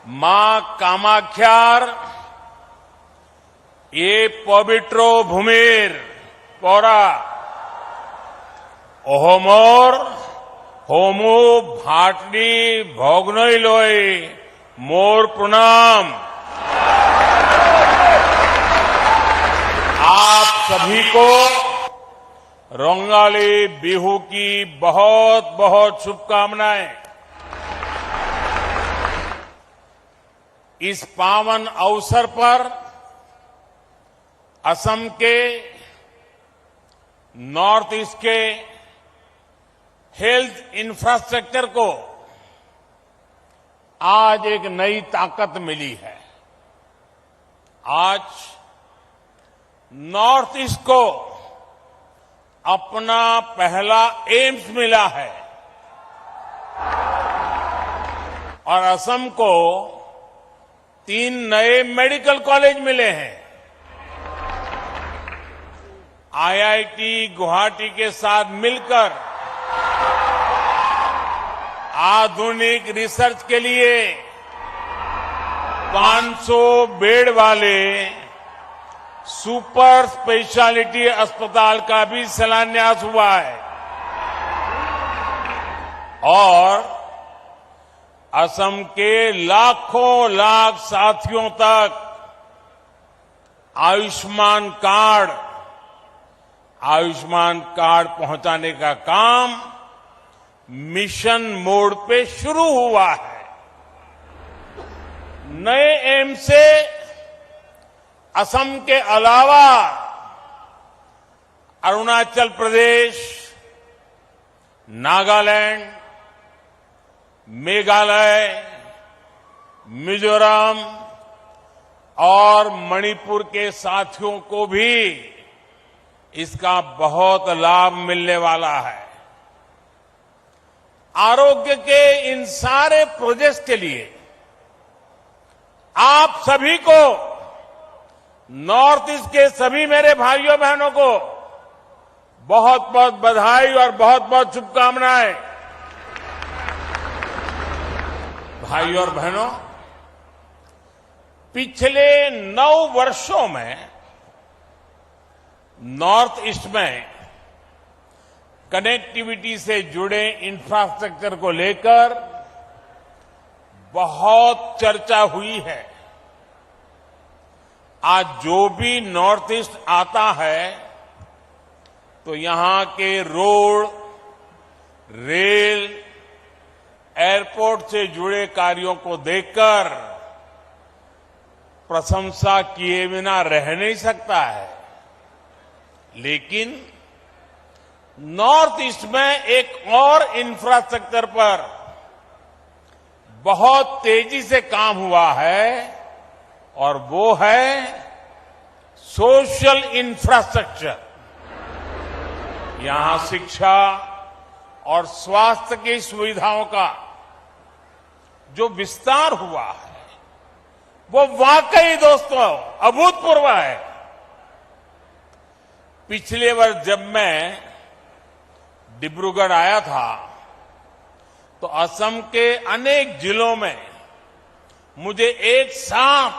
मां कामाख्यार ये पवित्रो भूमिर पौरा ओहमोर होमो भाटनी भोगनोई लोई मोर प्रणाम। आप सभी को रोंगाली बिहू की बहुत बहुत शुभकामनाएं। इस पावन अवसर पर असम के नॉर्थ ईस्ट के हेल्थ इंफ्रास्ट्रक्चर को आज एक नई ताकत मिली है। आज नॉर्थ ईस्ट को अपना पहला एम्स मिला है और असम को 3 नए मेडिकल कॉलेज मिले हैं। आईआईटी गुवाहाटी के साथ मिलकर आधुनिक रिसर्च के लिए 500 बेड वाले सुपर स्पेशलिटी अस्पताल का भी शिलान्यास हुआ है और असम के लाखों लाख साथियों तक आयुष्मान कार्ड पहुंचाने का काम मिशन मोड पे शुरू हुआ है। नए एम्स से असम के अलावा अरुणाचल प्रदेश, नागालैंड, मेघालय, मिजोरम और मणिपुर के साथियों को भी इसका बहुत लाभ मिलने वाला है। आरोग्य के इन सारे प्रोजेक्ट्स के लिए आप सभी को, नॉर्थ ईस्ट के सभी मेरे भाइयों बहनों को बहुत बहुत बधाई और बहुत बहुत शुभकामनाएं। भाइयों और बहनों, पिछले 9 वर्षों में नॉर्थ ईस्ट में कनेक्टिविटी से जुड़े इंफ्रास्ट्रक्चर को लेकर बहुत चर्चा हुई है। आज जो भी नॉर्थ ईस्ट आता है तो यहां के रोड, रेल, एयरपोर्ट से जुड़े कार्यों को देखकर प्रशंसा किए बिना रह नहीं सकता है। लेकिन नॉर्थ ईस्ट में एक और इंफ्रास्ट्रक्चर पर बहुत तेजी से काम हुआ है और वो है सोशल इंफ्रास्ट्रक्चर। यहां शिक्षा और स्वास्थ्य की सुविधाओं का जो विस्तार हुआ है वो वाकई दोस्तों अभूतपूर्व है। पिछले वर्ष जब मैं डिब्रूगढ़ आया था तो असम के अनेक जिलों में मुझे एक साथ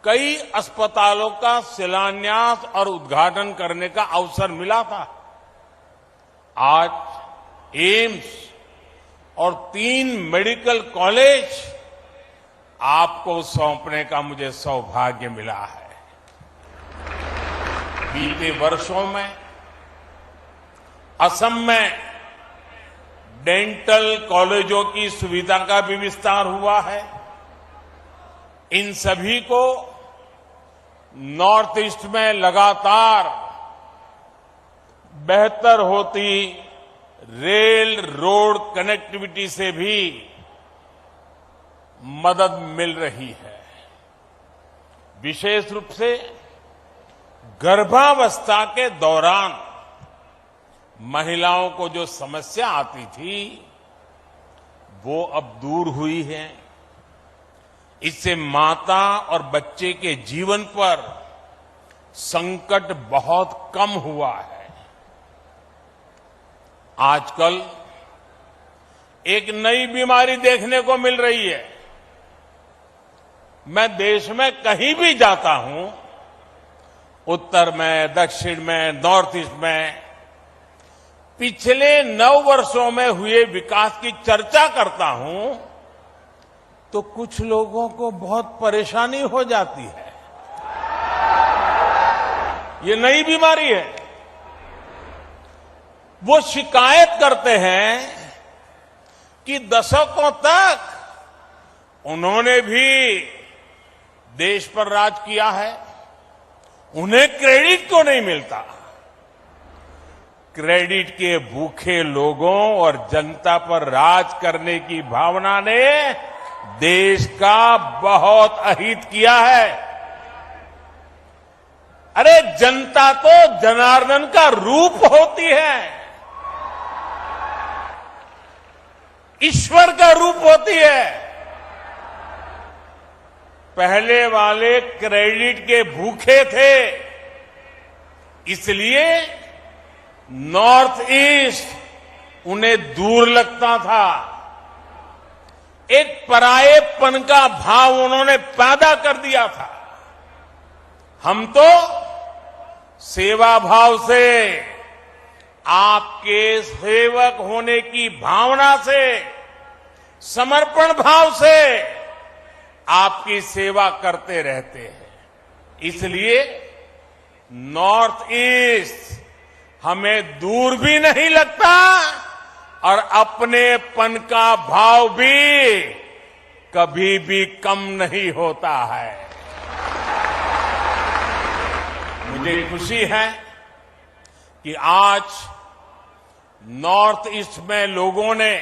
कई अस्पतालों का शिलान्यास और उद्घाटन करने का अवसर मिला था। आज एम्स और 3 मेडिकल कॉलेज आपको सौंपने का मुझे सौभाग्य मिला है। बीते वर्षों में असम में डेंटल कॉलेजों की सुविधा का भी विस्तार हुआ है। इन सभी को नॉर्थ ईस्ट में लगातार बेहतर होती रेल रोड कनेक्टिविटी से भी मदद मिल रही है। विशेष रूप से गर्भावस्था के दौरान महिलाओं को जो समस्या आती थी वो अब दूर हुई है। इससे माता और बच्चे के जीवन पर संकट बहुत कम हुआ है। आजकल एक नई बीमारी देखने को मिल रही है, मैं देश में कहीं भी जाता हूं, उत्तर में, दक्षिण में, नॉर्थ ईस्ट में, पिछले 9 वर्षों में हुए विकास की चर्चा करता हूं तो कुछ लोगों को बहुत परेशानी हो जाती है। ये नई बीमारी है। वो शिकायत करते हैं कि दशकों तक उन्होंने भी देश पर राज किया है, उन्हें क्रेडिट क्यों नहीं मिलता। क्रेडिट के भूखे लोगों और जनता पर राज करने की भावना ने देश का बहुत अहित किया है। अरे जनता तो जनार्दन का रूप होती है, ईश्वर का रूप होती है। पहले वाले क्रेडिट के भूखे थे, इसलिए नॉर्थ ईस्ट उन्हें दूर लगता था। एक परायेपन का भाव उन्होंने पैदा कर दिया था। हम तो सेवा भाव से, आपके सेवक होने की भावना से, समर्पण भाव से आपकी सेवा करते रहते हैं। इसलिए नॉर्थ ईस्ट हमें दूर भी नहीं लगता और अपनेपन का भाव भी कभी भी कम नहीं होता है। मुझे खुशी है कि आज नॉर्थ ईस्ट में लोगों ने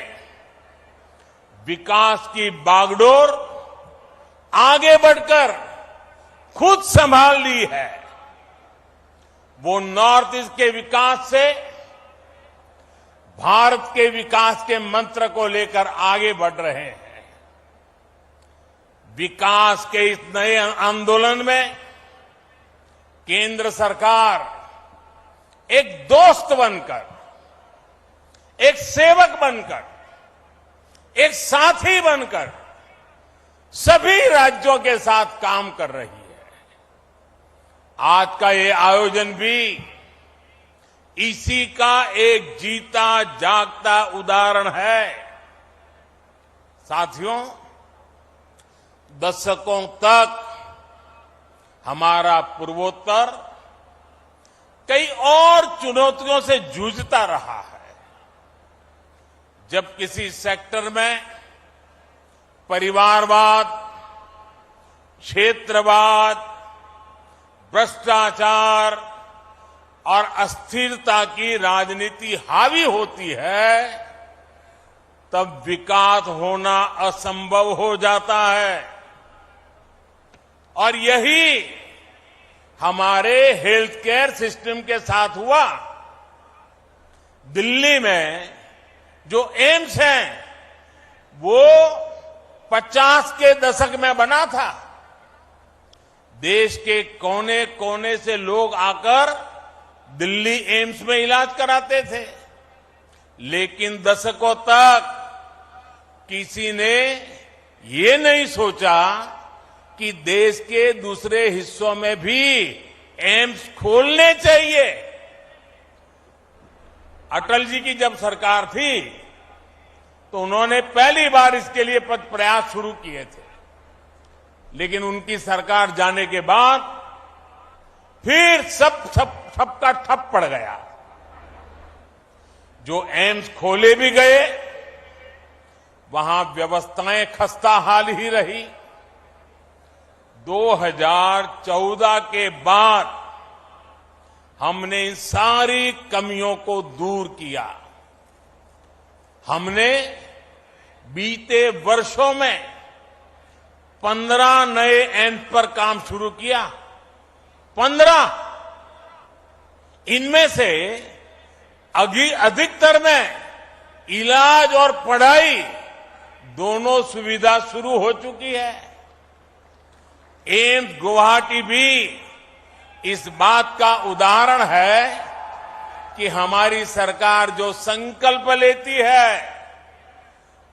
विकास की बागडोर आगे बढ़कर खुद संभाल ली है। वो नॉर्थ ईस्ट के विकास से भारत के विकास के मंत्र को लेकर आगे बढ़ रहे हैं। विकास के इस नए आंदोलन में केंद्र सरकार एक दोस्त बनकर, एक सेवक बनकर, एक साथी बनकर सभी राज्यों के साथ काम कर रही है। आज का ये आयोजन भी इसी का एक जीता जागता उदाहरण है। साथियों, दशकों तक हमारा पूर्वोत्तर कई और चुनौतियों से जूझता रहा है। जब किसी सेक्टर में परिवारवाद, क्षेत्रवाद, भ्रष्टाचार और अस्थिरता की राजनीति हावी होती है, तब विकास होना असंभव हो जाता है। और यही हमारे हेल्थ केयर सिस्टम के साथ हुआ। दिल्ली में जो एम्स है वो 50 के दशक में बना था। देश के कोने कोने से लोग आकर दिल्ली एम्स में इलाज कराते थे, लेकिन दशकों तक किसी ने ये नहीं सोचा कि देश के दूसरे हिस्सों में भी एम्स खोलने चाहिए। अटल जी की जब सरकार थी तो उन्होंने पहली बार इसके लिए प्रयास शुरू किए थे, लेकिन उनकी सरकार जाने के बाद फिर सबका ठप पड़ गया। जो एम्स खोले भी गए, वहां व्यवस्थाएं खस्ताहाल ही रही। 2014 के बाद हमने इन सारी कमियों को दूर किया। हमने बीते वर्षों में 15 नए एम्स पर काम शुरू किया। 15। इनमें से अधिकतर में इलाज और पढ़ाई दोनों सुविधा शुरू हो चुकी है। एम्स गुवाहाटी भी इस बात का उदाहरण है कि हमारी सरकार जो संकल्प लेती है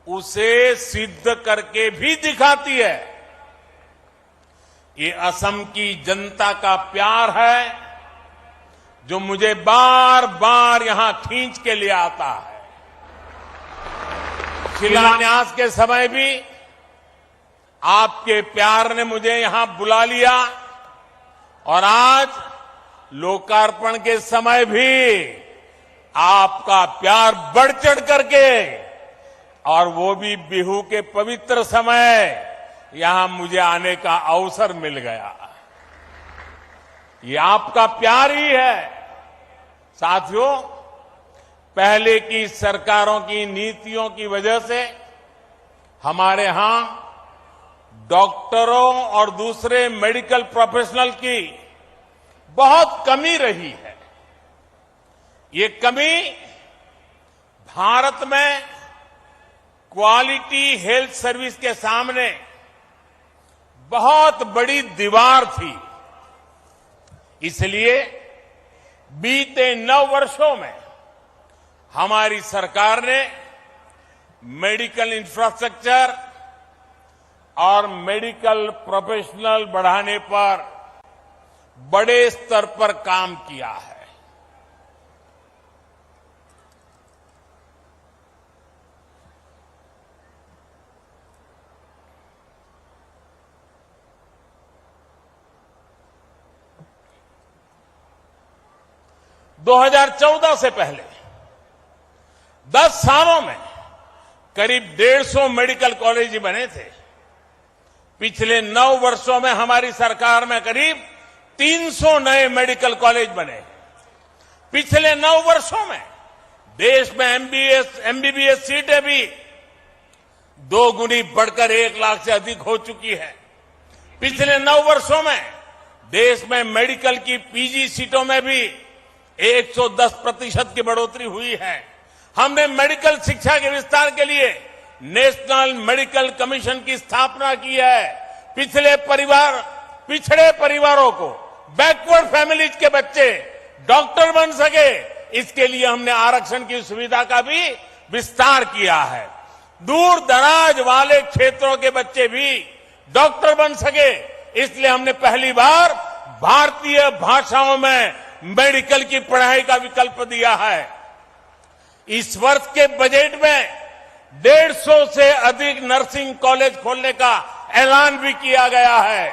उसे सिद्ध करके भी दिखाती है। ये असम की जनता का प्यार है जो मुझे बार बार यहां खींच के ले आता है। शिलान्यास के समय भी आपके प्यार ने मुझे यहां बुला लिया और आज लोकार्पण के समय भी आपका प्यार बढ़ चढ़ करके, और वो भी बिहू के पवित्र समय, यहां मुझे आने का अवसर मिल गया। ये आपका प्यार ही है। साथियों, पहले की सरकारों की नीतियों की वजह से हमारे यहां डॉक्टरों और दूसरे मेडिकल प्रोफेशनल की बहुत कमी रही है। ये कमी भारत में क्वालिटी हेल्थ सर्विस के सामने बहुत बड़ी दीवार थी। इसलिए बीते 9 वर्षों में हमारी सरकार ने मेडिकल इंफ्रास्ट्रक्चर और मेडिकल प्रोफेशनल बढ़ाने पर बड़े स्तर पर काम किया है। दो 2014 से पहले 10 सालों में करीब 150 मेडिकल कॉलेज बने थे। पिछले 9 वर्षों में हमारी सरकार में करीब 300 नए मेडिकल कॉलेज बने। पिछले 9 वर्षों में देश में एमबीबीएस सीटें भी 2 गुनी बढ़कर 1 लाख से अधिक हो चुकी है। पिछले 9 वर्षों में देश में मेडिकल की पीजी सीटों में भी 110% की बढ़ोतरी हुई है। हमने मेडिकल शिक्षा के विस्तार के लिए नेशनल मेडिकल कमीशन की स्थापना की है। पिछड़े परिवारों को, बैकवर्ड फैमिलीज के बच्चे डॉक्टर बन सके, इसके लिए हमने आरक्षण की सुविधा का भी विस्तार किया है। दूर दराज वाले क्षेत्रों के बच्चे भी डॉक्टर बन सके, इसलिए हमने पहली बार भारतीय भाषाओं में मेडिकल की पढ़ाई का विकल्प दिया है। इस वर्ष के बजट में 150 से अधिक नर्सिंग कॉलेज खोलने का ऐलान भी किया गया है।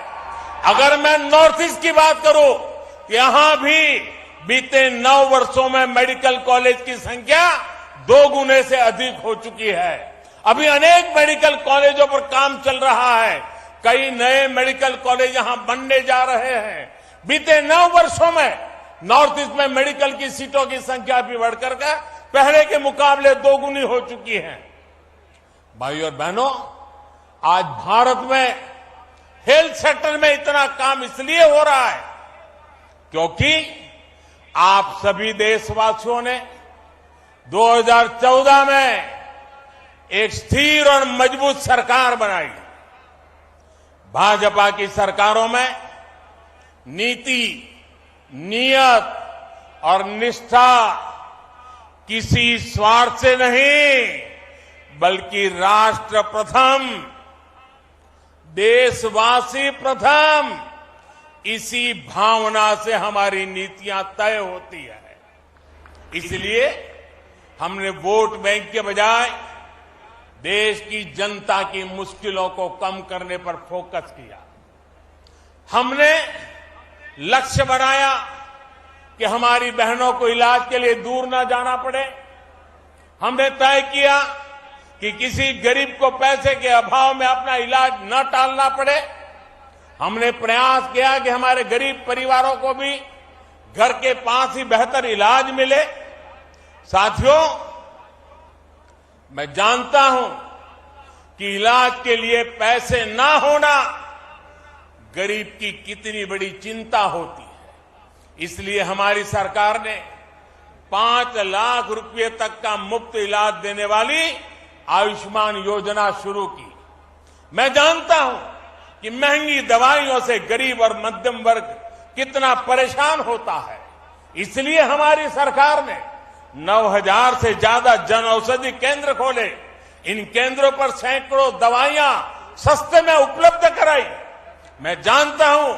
अगर मैं नॉर्थ ईस्ट की बात करूं, यहां भी बीते 9 वर्षों में मेडिकल कॉलेज की संख्या 2 गुने से अधिक हो चुकी है। अभी अनेक मेडिकल कॉलेजों पर काम चल रहा है। कई नए मेडिकल कॉलेज यहां बनने जा रहे हैं। बीते 9 वर्षों में नॉर्थ ईस्ट में मेडिकल की सीटों की संख्या भी बढ़कर के पहले के मुकाबले 2 गुनी हो चुकी है। भाइयों और बहनों, आज भारत में हेल्थ सेक्टर में इतना काम इसलिए हो रहा है क्योंकि आप सभी देशवासियों ने 2014 में एक स्थिर और मजबूत सरकार बनाई। भाजपा की सरकारों में नीति, नियत और निष्ठा किसी स्वार्थ से नहीं, बल्कि राष्ट्र प्रथम, देशवासी प्रथम, इसी भावना से हमारी नीतियां तय होती है। इसलिए हमने वोट बैंक के बजाय देश की जनता की मुश्किलों को कम करने पर फोकस किया। हमने लक्ष्य बनाया कि हमारी बहनों को इलाज के लिए दूर न जाना पड़े। हमने तय किया कि किसी गरीब को पैसे के अभाव में अपना इलाज न टालना पड़े। हमने प्रयास किया कि हमारे गरीब परिवारों को भी घर के पास ही बेहतर इलाज मिले। साथियों, मैं जानता हूं कि इलाज के लिए पैसे ना होना गरीब की कितनी बड़ी चिंता होती है। इसलिए हमारी सरकार ने 5 लाख रुपए तक का मुफ्त इलाज देने वाली आयुष्मान योजना शुरू की। मैं जानता हूं कि महंगी दवाइयों से गरीब और मध्यम वर्ग कितना परेशान होता है। इसलिए हमारी सरकार ने 9,000 से ज्यादा जन औषधि केंद्र खोले। इन केंद्रों पर सैकड़ों दवाइयां सस्ते में उपलब्ध कराई। मैं जानता हूं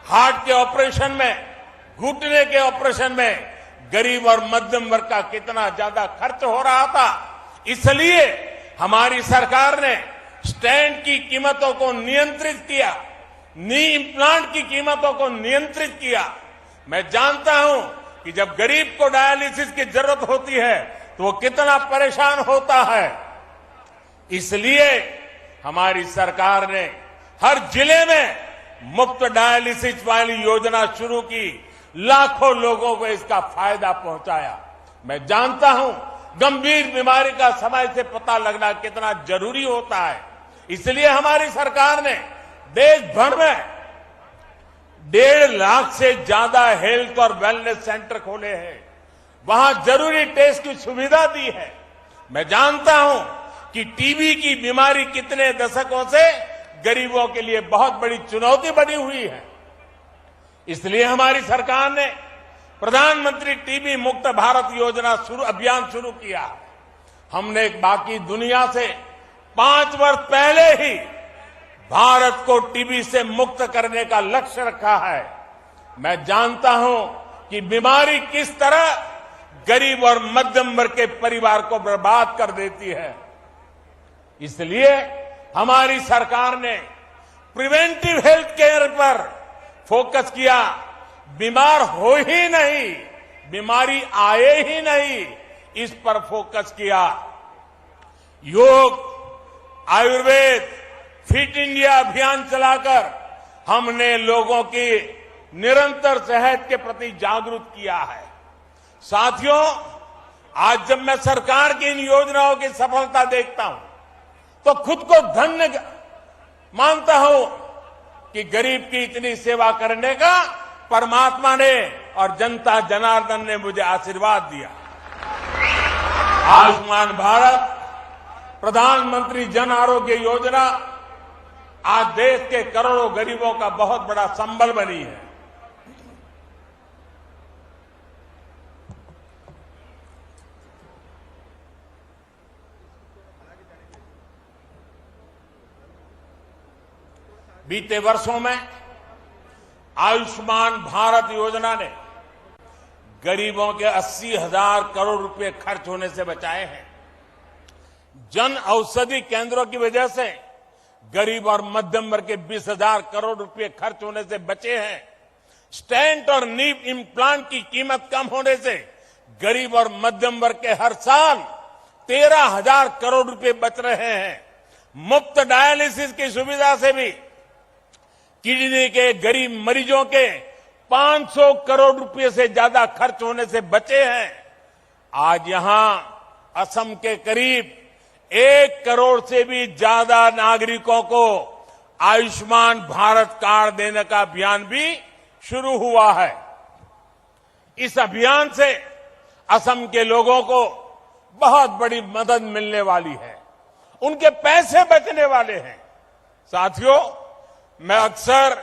हार्ट के ऑपरेशन में, घुटने के ऑपरेशन में गरीब और मध्यम वर्ग का कितना ज्यादा खर्च हो रहा था। इसलिए हमारी सरकार ने स्टेंट की कीमतों को नियंत्रित किया, नी इम्प्लांट की कीमतों को नियंत्रित किया। मैं जानता हूं कि जब गरीब को डायलिसिस की जरूरत होती है तो वो कितना परेशान होता है। इसलिए हमारी सरकार ने हर जिले में मुफ्त डायलिसिस वाली योजना शुरू की, लाखों लोगों को इसका फायदा पहुंचाया। मैं जानता हूं गंभीर बीमारी का समय से पता लगना कितना जरूरी होता है। इसलिए हमारी सरकार ने देश भर में 1.5 लाख से ज्यादा हेल्थ और वेलनेस सेंटर खोले हैं, वहां जरूरी टेस्ट की सुविधा दी है। मैं जानता हूं कि टीबी की बीमारी कितने दशकों से गरीबों के लिए बहुत बड़ी चुनौती बनी हुई है। इसलिए हमारी सरकार ने प्रधानमंत्री टीबी मुक्त भारत योजना अभियान शुरू किया। हमने बाकी दुनिया से 5 वर्ष पहले ही भारत को टीबी से मुक्त करने का लक्ष्य रखा है। मैं जानता हूं कि बीमारी किस तरह गरीब और मध्यम वर्ग के परिवार को बर्बाद कर देती है। इसलिए हमारी सरकार ने प्रिवेंटिव हेल्थ केयर पर फोकस किया। बीमार हो ही नहीं, बीमारी आए ही नहीं, इस पर फोकस किया। योग, आयुर्वेद, फिट इंडिया अभियान चलाकर हमने लोगों की निरंतर सेहत के प्रति जागरूक किया है। साथियों, आज जब मैं सरकार की इन योजनाओं की सफलता देखता हूं तो खुद को धन्य मानता हूं कि गरीब की इतनी सेवा करने का परमात्मा ने और जनता जनार्दन ने मुझे आशीर्वाद दिया। आयुष्मान भारत, प्रधानमंत्री जन आरोग्य योजना आज देश के करोड़ों गरीबों का बहुत बड़ा संबल बनी है। बीते वर्षों में आयुष्मान भारत योजना ने गरीबों के 80,000 करोड़ रुपए खर्च होने से बचाए हैं। जन औषधि केंद्रों की वजह से गरीब और मध्यम वर्ग के 20,000 करोड़ रुपए खर्च होने से बचे हैं। स्टेंट और नी इम्प्लांट की कीमत कम होने से गरीब और मध्यम वर्ग के हर साल 13,000 करोड़ रुपए बच रहे हैं। मुफ्त डायलिसिस की सुविधा से भी किडनी के गरीब मरीजों के 500 करोड़ रुपए से ज्यादा खर्च होने से बचे हैं। आज यहां असम के करीब 1 करोड़ से भी ज्यादा नागरिकों को आयुष्मान भारत कार्ड देने का अभियान भी शुरू हुआ है। इस अभियान से असम के लोगों को बहुत बड़ी मदद मिलने वाली है, उनके पैसे बचने वाले हैं। साथियों, मैं अक्सर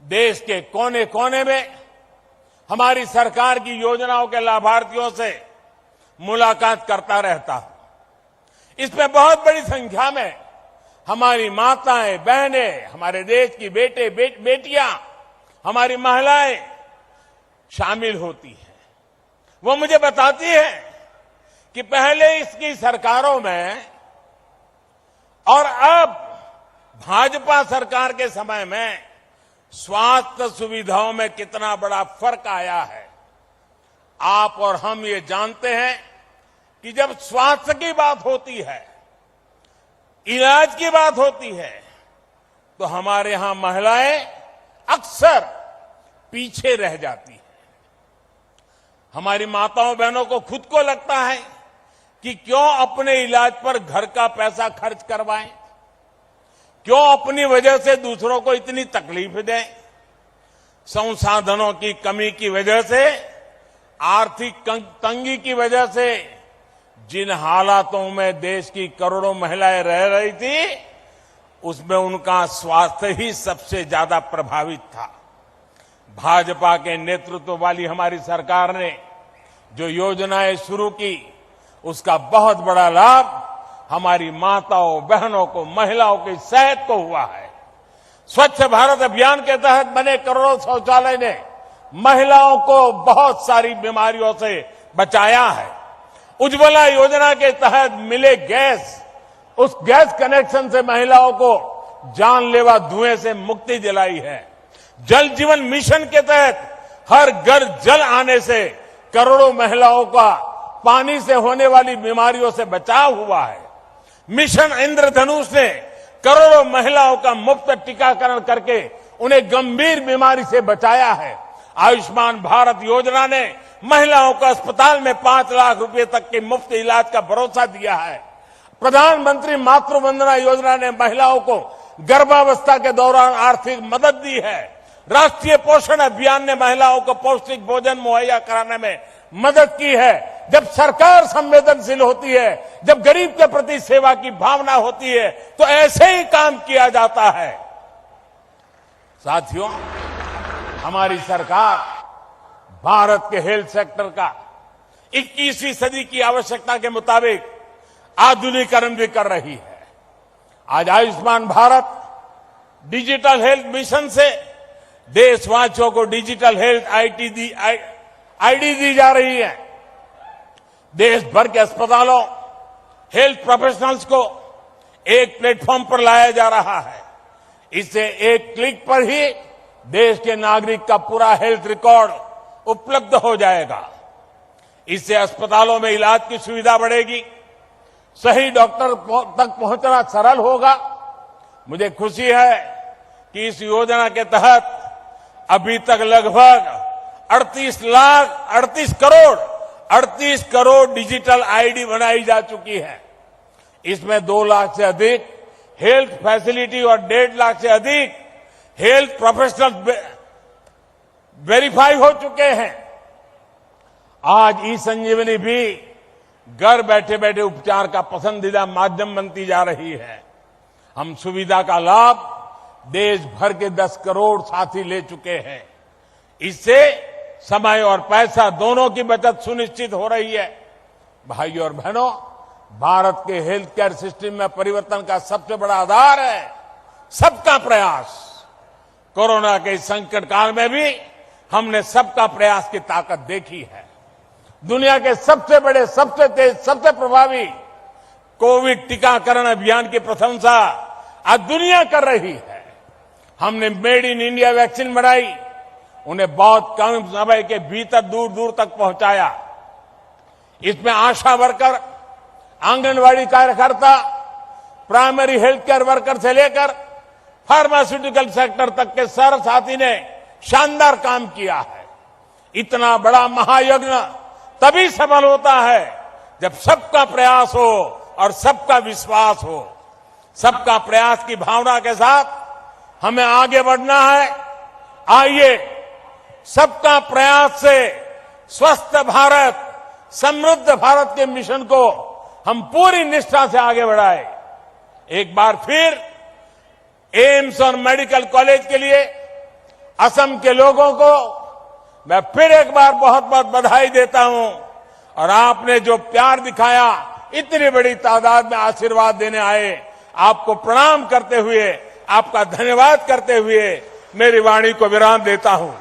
देश के कोने कोने में हमारी सरकार की योजनाओं के लाभार्थियों से मुलाकात करता रहता हूं। इसमें बहुत बड़ी संख्या में हमारी माताएं, बहनें, हमारे देश की बेटियां, हमारी महिलाएं शामिल होती हैं। वो मुझे बताती है कि पहले इसकी सरकारों में और अब भाजपा सरकार के समय में स्वास्थ्य सुविधाओं में कितना बड़ा फर्क आया है। आप और हम ये जानते हैं कि जब स्वास्थ्य की बात होती है, इलाज की बात होती है, तो हमारे यहां महिलाएं अक्सर पीछे रह जाती हैं। हमारी माताओं बहनों को खुद को लगता है कि क्यों अपने इलाज पर घर का पैसा खर्च करवाएं, क्यों अपनी वजह से दूसरों को इतनी तकलीफ दें। संसाधनों की कमी की वजह से, आर्थिक तंगी की वजह से जिन हालातों में देश की करोड़ों महिलाएं रह रही थी, उसमें उनका स्वास्थ्य ही सबसे ज्यादा प्रभावित था। भाजपा के नेतृत्व वाली हमारी सरकार ने जो योजनाएं शुरू की, उसका बहुत बड़ा लाभ हमारी माताओं, बहनों को, महिलाओं की सेहत को हुआ है। स्वच्छ भारत अभियान के तहत बने करोड़ों शौचालय ने महिलाओं को बहुत सारी बीमारियों से बचाया है। उज्ज्वला योजना के तहत मिले गैस, उस गैस कनेक्शन से महिलाओं को जानलेवा धुएं से मुक्ति दिलाई है। जल जीवन मिशन के तहत हर घर जल आने से करोड़ों महिलाओं का पानी से होने वाली बीमारियों से बचाव हुआ है। मिशन इंद्रधनुष ने करोड़ों महिलाओं का मुफ्त टीकाकरण करके उन्हें गंभीर बीमारी से बचाया है। आयुष्मान भारत योजना ने महिलाओं को अस्पताल में 5 लाख रुपए तक के मुफ्त इलाज का भरोसा दिया है। प्रधानमंत्री मातृ वंदना योजना ने महिलाओं को गर्भावस्था के दौरान आर्थिक मदद दी है। राष्ट्रीय पोषण अभियान ने महिलाओं को पौष्टिक भोजन मुहैया कराने में मदद की है। जब सरकार संवेदनशील होती है, जब गरीब के प्रति सेवा की भावना होती है, तो ऐसे ही काम किया जाता है। साथियों, हमारी सरकार भारत के हेल्थ सेक्टर का 21वीं सदी की आवश्यकता के मुताबिक आधुनिकीकरण भी कर रही है। आज Ayushman Bharat digital health mission से देशवासियों को डिजिटल हेल्थ आईडी दी जा रही है। देश भर के अस्पतालों, हेल्थ प्रोफेशनल्स को एक प्लेटफॉर्म पर लाया जा रहा है। इससे एक क्लिक पर ही देश के नागरिक का पूरा हेल्थ रिकॉर्ड उपलब्ध हो जाएगा। इससे अस्पतालों में इलाज की सुविधा बढ़ेगी, सही डॉक्टर तक पहुंचना सरल होगा। मुझे खुशी है कि इस योजना के तहत अभी तक लगभग 38 करोड़ डिजिटल आईडी बनाई जा चुकी है। इसमें 2 लाख से अधिक हेल्थ फैसिलिटी और 1.5 लाख से अधिक हेल्थ प्रोफेशनल वेरीफाई हो चुके हैं। आज ई संजीवनी भी घर बैठे बैठे उपचार का पसंदीदा माध्यम बनती जा रही है। हम सुविधा का लाभ देश भर के 10 करोड़ साथी ले चुके हैं। इससे समय और पैसा दोनों की बचत सुनिश्चित हो रही है। भाइयों और बहनों, भारत के हेल्थ केयर सिस्टम में परिवर्तन का सबसे बड़ा आधार है सबका प्रयास। कोरोना के संकट काल में भी हमने सबका प्रयास की ताकत देखी है। दुनिया के सबसे बड़े, सबसे तेज, सबसे प्रभावी कोविड टीकाकरण अभियान की प्रशंसा आज दुनिया कर रही है। हमने मेड इन इंडिया वैक्सीन बनाई, उन्हें बहुत कम समय के भीतर दूर दूर तक पहुंचाया। इसमें आशा वर्कर, आंगनवाड़ी कार्यकर्ता, प्राइमरी हेल्थ केयर वर्कर से लेकर फार्मास्यूटिकल सेक्टर तक के सारे साथी ने शानदार काम किया है। इतना बड़ा महायज्ञ तभी सफल होता है जब सबका प्रयास हो और सबका विश्वास हो। सबका प्रयास की भावना के साथ हमें आगे बढ़ना है। आइए सबका प्रयास से स्वस्थ भारत, समृद्ध भारत के मिशन को हम पूरी निष्ठा से आगे बढ़ाएं। एक बार फिर एम्स और मेडिकल कॉलेज के लिए असम के लोगों को मैं फिर एक बार बहुत बहुत बधाई देता हूं। और आपने जो प्यार दिखाया, इतनी बड़ी तादाद में आशीर्वाद देने आए, आपको प्रणाम करते हुए, आपका धन्यवाद करते हुए मेरी वाणी को विराम देता हूं।